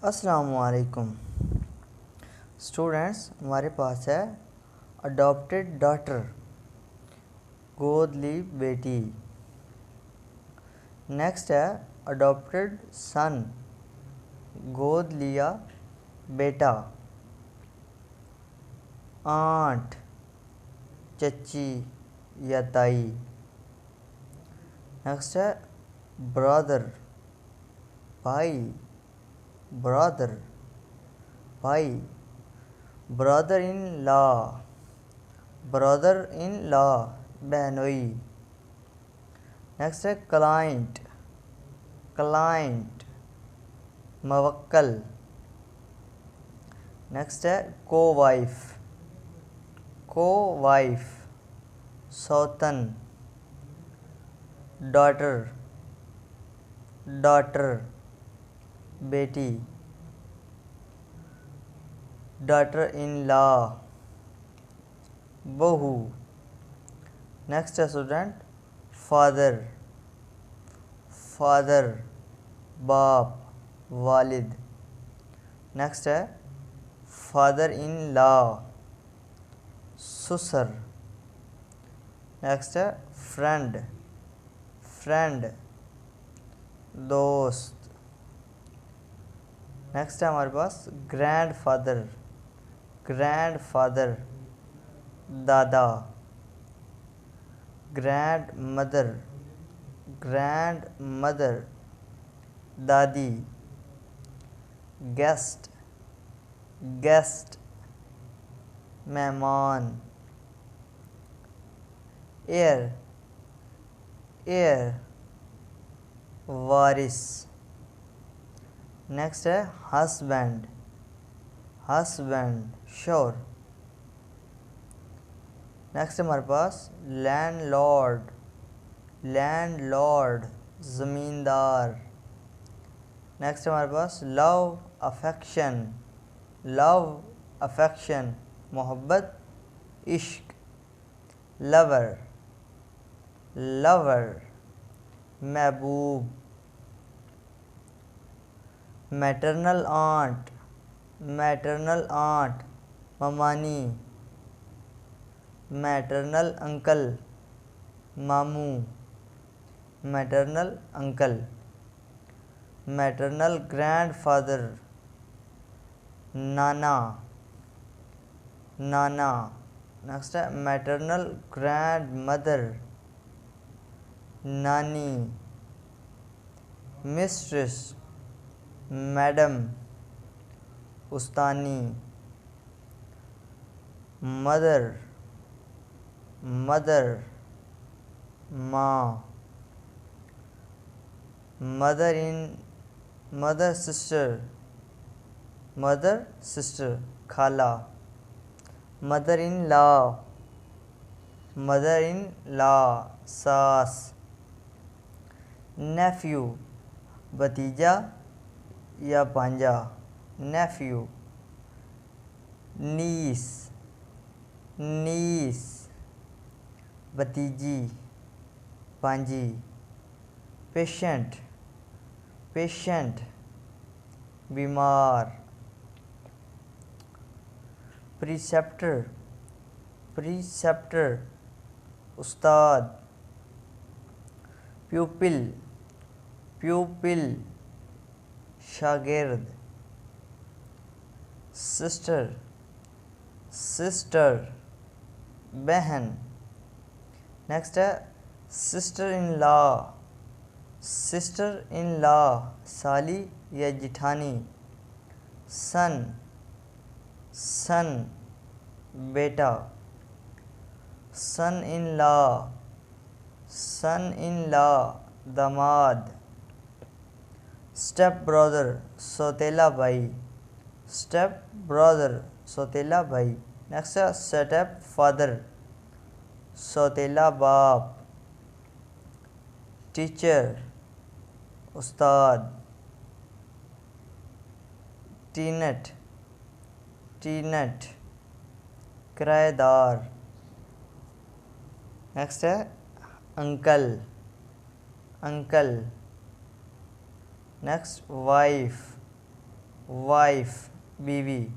अस्सलामुअलैकुम स्टूडेंट्स, हमारे पास है अडॉप्टेड डॉटर, गोद ली बेटी। नेक्स्ट है अडॉप्टेड सन, गोद लिया बेटा। आंट, चची या ताई। नेक्स्ट है ब्रदर, भाई, ब्रदर भाई। Brother in law, brother in law बहनोई। नेक्स्ट है क्लाइंट, क्लाइंट मवक्कल। नेक्स्ट है को वाइफ, को वाइफ सौतन। डॉटर, डॉटर बेटी। डॉटर इन लॉ बहू। नेक्स्ट है स्टूडेंट फादर, फादर बाप, वालिद। नेक्स्ट है फादर इन लॉ ससुर। नेक्स्ट है फ्रेंड, फ्रेंड दोस्त। नेक्स्ट है हमारे पास ग्रैंड फादर, ग्रैंड फादर दादा। ग्रैंड मदर, ग्रैंड मदर दादी। गेस्ट, गेस्ट मेहमान। हेयर, हेयर वारिस। नेक्स्ट है हस्बैंड, हस्बैंड शोर। नेक्स्ट हमारे पास लैंडलॉर्ड, लैंडलॉर्ड ज़मींदार। नेक्स्ट हमारे पास लव अफेक्शन, लव अफेक्शन मोहब्बत इश्क। लवर, लवर महबूब। मैटरनल आंट, मैटरनल आंट ममानी। मैटरनल अंकल मामू, मैटरनल अंकल। मैटरनल ग्रैंडफादर नाना, नाना। नेक्स्ट है मैटरनल ग्रैंड मदर नानी। मिस्ट्रेस मैडम उस्तानी। मदर, मदर माँ। Mother in, mother sister, mother sister खाला। Mother in law, mother in law सास। नेफ्यू भतीजा या भांजा, नेफ्यू। नीस, नीस भतीजी भांजी। पेशेंट, पेशेंट बीमार। प्रीसेप्टर, प्रीसेप्टर उस्ताद। प्यूपिल, प्यूपिल शागिर्द। सिस्टर, सिस्टर बहन। नेक्स्ट है sister in law, sister in law साली या जिठानी। सन, सन बेटा। Son in law, son in law दामाद। स्टेप ब्रदर सौतेला भाई, स्टेप ब्रदर सौतेला भाई। नेक्स्ट है स्टेप फादर सौतेला बाप। टीचर उस्ताद। टीनट, टीनट किराएदार। नेक्स्ट है uncle, uncle. Next wife, wife बीवी,